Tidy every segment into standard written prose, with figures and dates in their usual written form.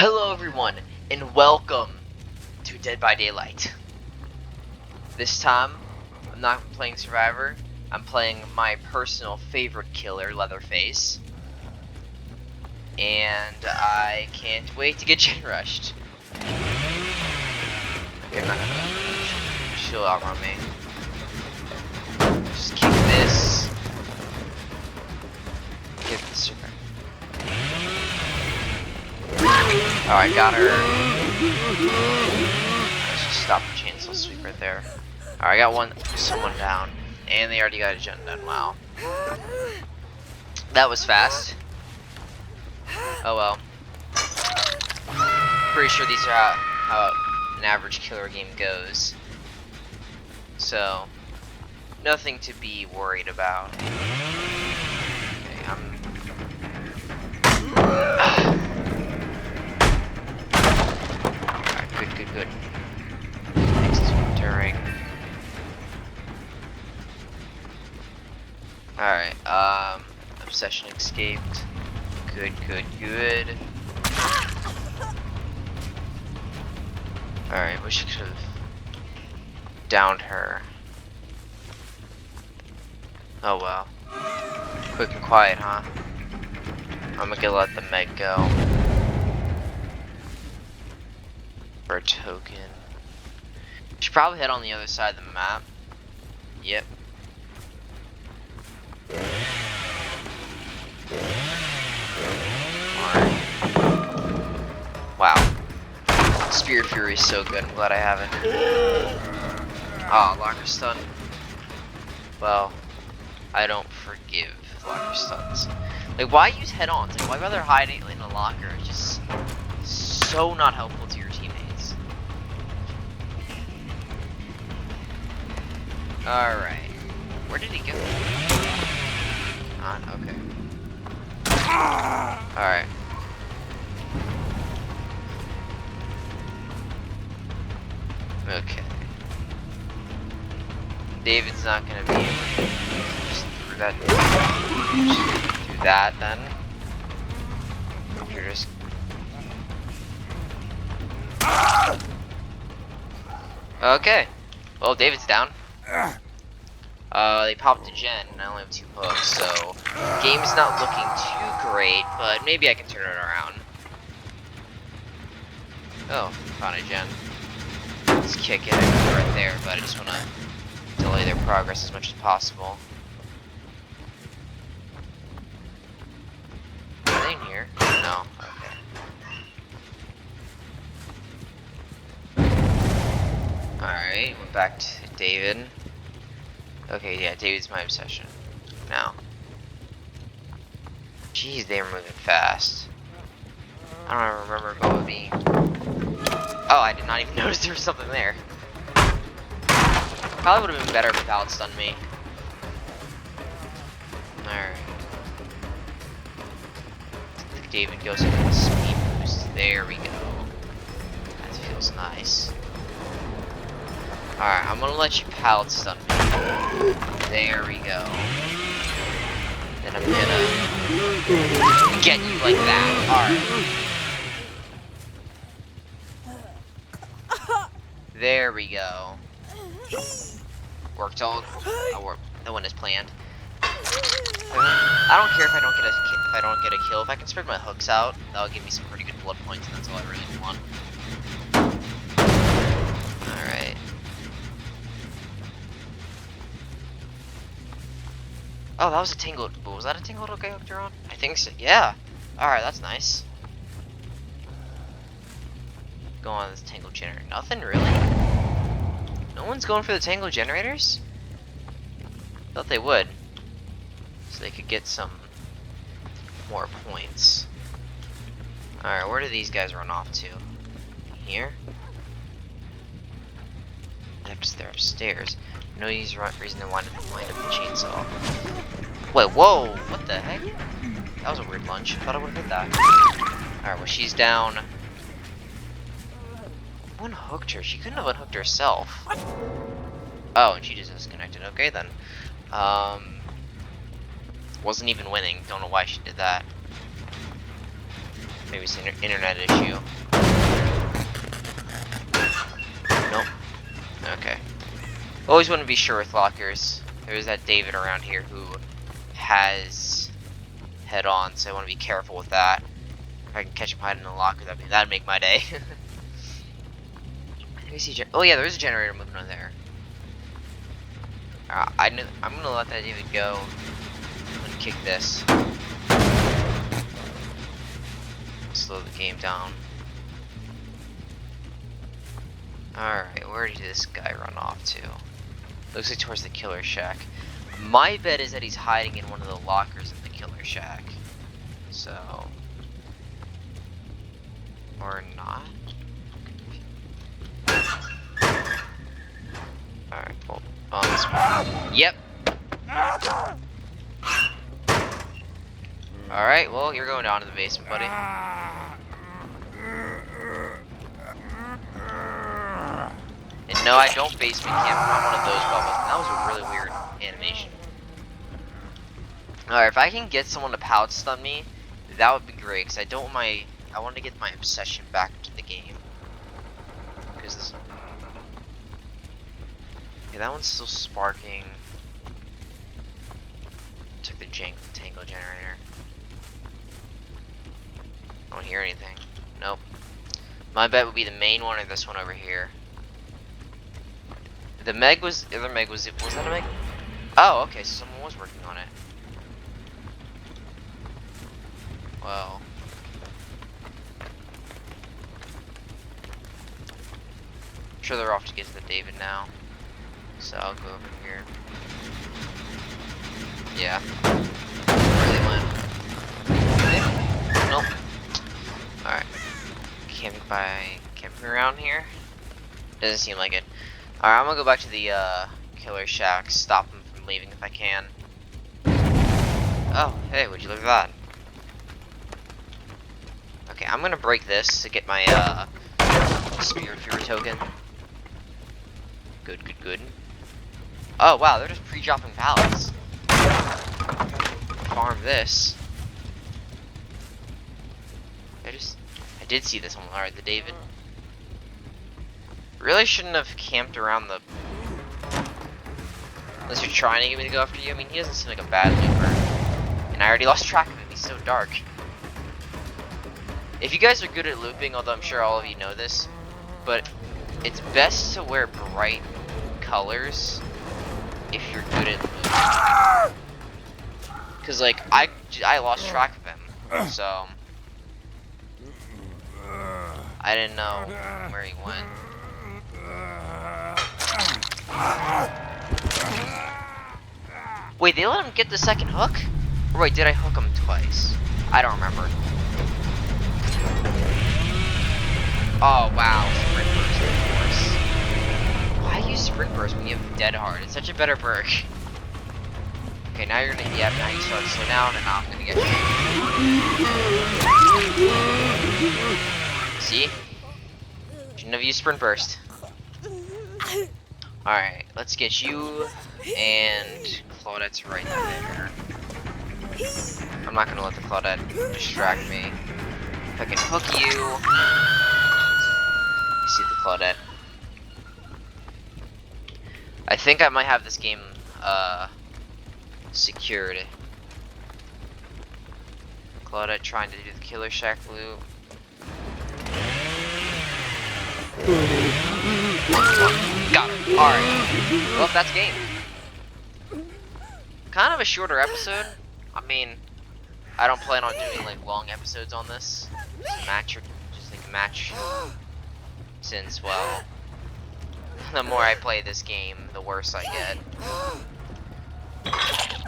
Hello everyone, and welcome to Dead by Daylight. This time, I'm not playing Survivor, I'm playing my personal favorite killer, Leatherface. And I can't wait to get gen rushed. Okay, she'll outrun me. Just kick this. Get this her. Alright, got her. Let's just stop the chainsaw sweep right there. Alright, I got someone down. And they already got a gen done. Wow. That was fast. Oh well. Pretty sure these are how an average killer game goes. So, nothing to be worried about. Okay, Alright, good. Next during. Alright, obsession escaped. Good. Alright, wish I could have downed her. Oh well. Quick and quiet, huh? I'm gonna let the Meg go. For a token. Should probably head on the other side of the map. Yep. Wow. Spirit Fury is so good. I'm glad I have it. Oh, locker stun. Well, I don't forgive locker stuns. Like, why use head-ons? Like, why rather hide it in a locker? It's just so not helpful to your teammates. Alright. Where did he go? Okay. Alright. Okay. David's not gonna be able to just do that then. You're just okay. Well, David's down. They popped a gen, and I only have 2 hooks, so game's not looking too great, but maybe I can turn it around. Oh, found a gen. Let's kick it right there, but I just want to delay their progress as much as possible. Are they in here? No. Okay. Alright, we're back to David. Okay, yeah, David's my obsession. Now. Jeez, they were moving fast. I don't remember Boa being... Oh, I did not even notice there was something there. Probably would have been better if Val stunned me. Alright. David goes into the speed boost. There we go. That feels nice. Alright, I'm gonna let you pallet stun me. There we go. Then I'm gonna get you like that. Alright. There we go. Worked all. That one is planned. I don't care if I don't get a kill. If I can spread my hooks out, that'll give me some pretty good blood points, and that's all I really want. Alright. Oh, that was a tingled. Was that a tingled okay hooked her on? I think so. Yeah. Alright, that's nice. Go on this tangled generator. Nothing really? No one's going for the tangled generators? Thought they would. So they could get some more points. Alright, where do these guys run off to? Here? They're upstairs. No reason to wind up the chainsaw. Wait, whoa! What the heck? That was a weird lunge. I thought I would have hit that. Alright, well, she's down. Unhooked her. She couldn't have unhooked herself. Oh, and she just disconnected. Okay, then. Wasn't even winning. Don't know why she did that. Maybe it's an internet issue. Nope. Okay. Always want to be sure with lockers. There's that David around here who has head-on, so I want to be careful with that. If I can catch him hiding in a locker, that'd make my day. I think I see. Oh yeah, there's a generator moving on there. I'm gonna let that David go. I'm gonna kick this. Slow the game down. Alright, where did this guy run off to? Looks like towards the killer shack. My bet is that he's hiding in one of the lockers in the killer shack. So... or not? Alright, well, on this one. Yep! Alright, well, you're going down to the basement, buddy. And no, I don't basement camp. I'm not one of those bubbles. That was a really weird animation. Alright, if I can get someone to pouch stun me, that would be great. Because I want to get my obsession back to the game. Because this... okay, that one's still sparking. Took the tango generator. I don't hear anything. Nope. My bet would be the main one or this one over here. The Meg was... the other Meg was that a Meg? Oh, okay, so someone was working on it. Well... I'm sure they're off to get to the David now. So I'll go over here. Yeah. Where they went? Nope. Alright. Camping around here? Doesn't seem like it. Alright, I'm gonna go back to the killer shack, stop him from leaving if I can. Oh, hey, would you look at that? Okay, I'm gonna break this to get my Spirit Fury token. Good, good, good. Oh wow, they're just pre-dropping pallets. Farm this. I did see this one. Alright, the David. Really shouldn't have camped around the... unless you're trying to get me to go after you. I mean, he doesn't seem like a bad looper. And I already lost track of him. He's so dark. If you guys are good at looping, although I'm sure all of you know this, but it's best to wear bright colors if you're good at looping. Because, like, I lost track of him. So... I didn't know where he went. Wait, they let him get the second hook? Or wait, did I hook him twice? I don't remember. Oh wow, Sprint Burst, of course. Why use Sprint Burst when you have Dead Hard? It's such a better perk. Okay, now you're gonna, now you start to slow down, and now I'm gonna get you. See? Shouldn't have used Sprint Burst. Alright, let's get you, and Claudette's right there. I'm not gonna let the Claudette distract me. If I can hook you... you see the Claudette. I think I might have this game, secured. Claudette trying to do the Killer Shack loop. Got him. Alright. Well, that's game. Kind of a shorter episode. I mean, I don't plan on doing like long episodes on this. Just like match. Since, well, the more I play this game, the worse I get.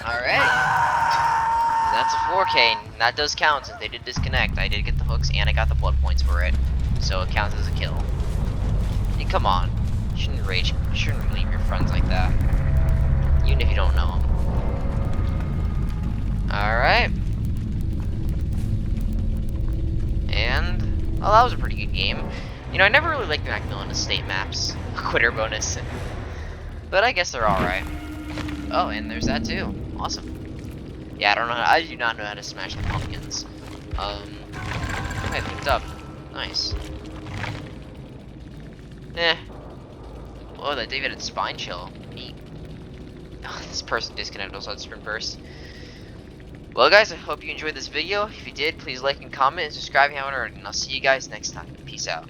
Alright. That's a 4K, and that does count since they did disconnect. I did get the hooks and I got the blood points for it. So it counts as a kill. Hey, come on. You shouldn't rage. You shouldn't leave your friends like that. Even if you don't know them. Alright. And, well, that was a pretty good game. You know, I never really liked the Macmillan Estate maps. Quitter bonus. But I guess they're alright. Oh, and there's that too. Awesome. Yeah, I do not know how to smash the pumpkins. I picked up. Nice. Eh. Whoa, that David had spine chill. Neat. Oh, this person disconnected also had sprint burst. Well guys, I hope you enjoyed this video. If you did, please like and comment and subscribe if you haven't already. And I'll see you guys next time. Peace out.